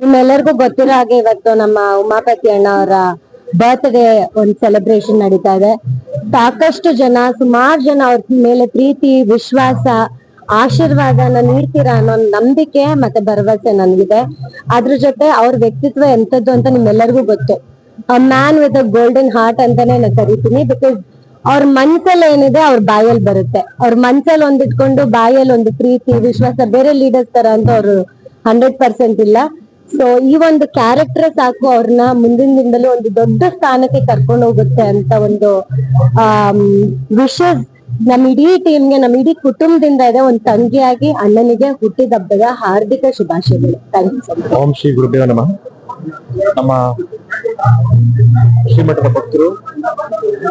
ನಿಮ್ಮೆಲ್ಲರಿಗೂ ಗೊತ್ತಿರೋ ಹಾಗೆ ಇವತ್ತು ನಮ್ಮ ಉಮಾಪತಿ ಅಣ್ಣ ಅವರ ಬರ್ತ್ಡೇ ಒಂದು ಸೆಲೆಬ್ರೇಷನ್ ನಡೀತಾ ಇದೆ. ಸಾಕಷ್ಟು ಜನ, ಸುಮಾರು ಜನ ಅವ್ರ ಮೇಲೆ ಪ್ರೀತಿ, ವಿಶ್ವಾಸ, ಆಶೀರ್ವಾದನ ನೀಡ್ತೀರಾ ಅನ್ನೋ ನಂಬಿಕೆ ಮತ್ತೆ ಭರವಸೆ ನನ್ಗಿದೆ. ಅದ್ರ ಜೊತೆ ಅವ್ರ ವ್ಯಕ್ತಿತ್ವ ಎಂತದ್ದು ಅಂತ ನಿಮ್ಮೆಲ್ಲರಿಗೂ ಗೊತ್ತು. Man with a golden heart ಅಂತಾನೆ ನಾನು ಕರಿತೀನಿ. ಬಿಕಾಸ್ ಅವ್ರ ಮನ್ಸಲ್ಲಿ ಏನಿದೆ ಅವ್ರ ಬಾಯಲ್ಲಿ ಬರುತ್ತೆ. ಅವ್ರ ಮನ್ಸಲ್ಲಿ ಒಂದಿಟ್ಕೊಂಡು ಬಾಯಲ್ಲಿ ಒಂದು ಪ್ರೀತಿ, ವಿಶ್ವಾಸ, ಬೇರೆ ಲೀಡರ್ಸ್ ತರ ಅಂತ ಅವ್ರು 100% ಇಲ್ಲ. ಸೊ ಈ ಒಂದು ಕ್ಯಾರೆಕ್ಟರ್ ಸಾಕು ಅವ್ರನ್ನ ಮುಂದಿನ ದಿನದಲ್ಲಿ ಒಂದು ದೊಡ್ಡ ಸ್ಥಾನಕ್ಕೆ ಕರ್ಕೊಂಡು ಹೋಗುತ್ತೆ ಅಂತ ಒಂದು ವಿಶಸ್ ನಮ್ ಇಡೀ ಟೀಮ್ಗೆ, ನಮ್ ಇಡೀ ಕುಟುಂಬದಿಂದ ಇದೆ. ಒಂದು ತಂಗಿಯಾಗಿ ಅಣ್ಣನಿಗೆ ಹುಟ್ಟಿದ ಹಬ್ಬದ ಹಾರ್ದಿಕ ಶುಭಾಶಯಗಳು. Thank you so much. ಓಂ ಶ್ರೀ ಗುರುದೇವ ನಮಃ. ನಮ್ಮ ಶ್ರೀಮಠದ ಭಕ್ತರು,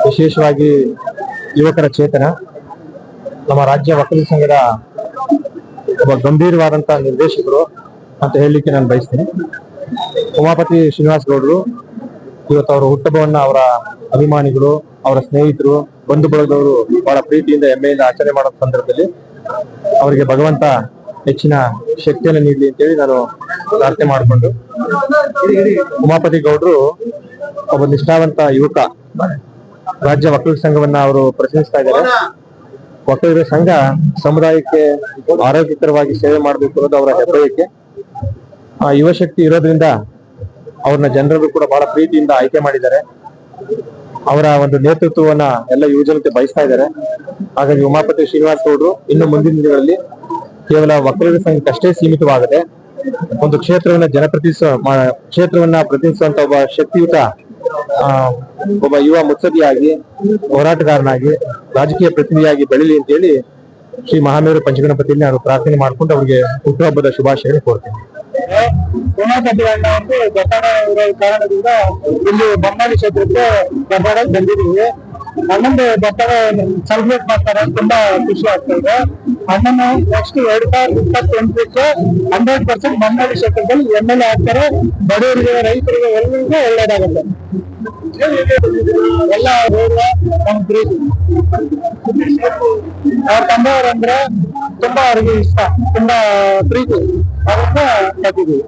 ವಿಶೇಷವಾಗಿ ಯುವಕರ ಚೇತನ, ನಮ್ಮ ರಾಜ್ಯ ವಕೀಲ ಸಂಘದ ಒಬ್ಬ ಗಂಭೀರವಾದಂತಹ ನಿರ್ದೇಶಕರು ಅಂತ ಹೇಳಲಿಕ್ಕೆ ನಾನು ಬಯಸ್ತೇನೆ. ಉಮಾಪತಿ ಶ್ರೀನಿವಾಸ್ ಗೌಡರು ಇವತ್ತು ಅವರ ಹುಟ್ಟುಹಬ್ಬವನ್ನ ಅವರ ಅಭಿಮಾನಿಗಳು, ಅವರ ಸ್ನೇಹಿತರು, ಬಂಧು ಬಳಗದವರು ಬಹಳ ಪ್ರೀತಿಯಿಂದ, ಹೆಮ್ಮೆಯಿಂದ ಆಚರಣೆ ಮಾಡೋ ಸಂದರ್ಭದಲ್ಲಿ ಅವರಿಗೆ ಭಗವಂತ ಹೆಚ್ಚಿನ ಶಕ್ತಿಯನ್ನು ನೀಡಲಿ ಅಂತೇಳಿ ನಾನು ಪ್ರಾರ್ಥನೆ ಮಾಡಿಕೊಂಡು, ಉಮಾಪತಿ ಗೌಡರು ಒಬ್ಬ ನಿಷ್ಠಾವಂತ ಯುವಕ. ರಾಜ್ಯ ವಕೀಲರ ಸಂಘವನ್ನ ಅವರು ಪ್ರತಿನಿಧಿಸ್ತಾ ಇದ್ದಾರೆ. ವಕೀಲರ ಸಂಘ ಸಮುದಾಯಕ್ಕೆ ಆರೋಗ್ಯಕರವಾಗಿ ಸೇವೆ ಮಾಡಬೇಕು ಅನ್ನೋದು ಅವರ ಹೆಬ್ಬಯಕೆ. ಆ ಯುವ ಶಕ್ತಿ ಇರೋದ್ರಿಂದ ಅವ್ರನ್ನ ಜನರು ಕೂಡ ಬಹಳ ಪ್ರೀತಿಯಿಂದ ಆಯ್ಕೆ ಮಾಡಿದ್ದಾರೆ. ಅವರ ಒಂದು ನೇತೃತ್ವವನ್ನ ಎಲ್ಲ ಯುವಜನತೆ ಬಯಸ್ತಾ ಇದ್ದಾರೆ. ಹಾಗಾಗಿ ಉಮಾಪತಿ ಶ್ರೀನಿವಾಸ್ ಗೌಡರು ಇನ್ನು ಮುಂದಿನ ದಿನಗಳಲ್ಲಿ ಕೇವಲ ವಕೀಲರ ಸಂಘಕ್ಕಷ್ಟೇ ಸೀಮಿತವಾಗದೆ ಒಂದು ಕ್ಷೇತ್ರವನ್ನ ಪ್ರತಿನಿಧಿಸುವಂತ ಒಬ್ಬ ಶಕ್ತಿಯುತ ಒಬ್ಬ ಯುವ ಮುತ್ಸದಿಯಾಗಿ, ಹೋರಾಟಗಾರನಾಗಿ, ರಾಜಕೀಯ ಪ್ರತಿನಿಧಿಯಾಗಿ ಬೆಳೀಲಿ ಅಂತ ಹೇಳಿ ಶ್ರೀ ಮಹಾಮೇರು ಪಂಚಗಣಪತಿಯಲ್ಲಿ ನಾನು ಪ್ರಾರ್ಥನೆ ಮಾಡ್ಕೊಂಡು ಅವರಿಗೆ ಹುಟ್ಟುಹಬ್ಬದ ಶುಭಾಶಯಗಳು ಕೋರ್ತೇನೆ. ಉಮಾಪತಿ ಅಣ್ಣ ಒಂದು ದತ್ತಾಡ ಇರೋ ಕಾರಣದಿಂದ ಇಲ್ಲಿ ಬೊಮ್ಮಾಳಿ ಕ್ಷೇತ್ರಕ್ಕೆ ದತ್ತಾಡ ಬಂದಿದ್ದೀವಿ. ಅಣ್ಣಂದು ದತ್ತಾಡ ಸೆಲೆಬ್ರೇಟ್ ಮಾಡ್ತಾರೆ, ತುಂಬಾ ಖುಷಿ ಆಗ್ತಾ ಇದೆ. ಅಣ್ಣನು ನೆಕ್ಸ್ಟ್ 2028ಕ್ಕೆ 100% ಬೊಮ್ಮಾಳಿ ಕ್ಷೇತ್ರದಲ್ಲಿ MLA ಆಗ್ತಾರೆ. ಬಡವರಿಗೆ, ರೈತರಿಗೆ, ಎಲ್ಲರಿಗೂ ಒಳ್ಳೇದಾಗುತ್ತೆ. ಎಲ್ಲ ನಮ್ ಪ್ರೀತಿ. ಅವ್ರ ತಂದೆಯವರಂದ್ರೆ ತುಂಬಾ ಅವ್ರಿಗೆ ಇಷ್ಟ, ತುಂಬಾ ಪ್ರೀತಿ, ಅದನ್ನ ಕಟ್ಟಿದ್ದೀವಿ.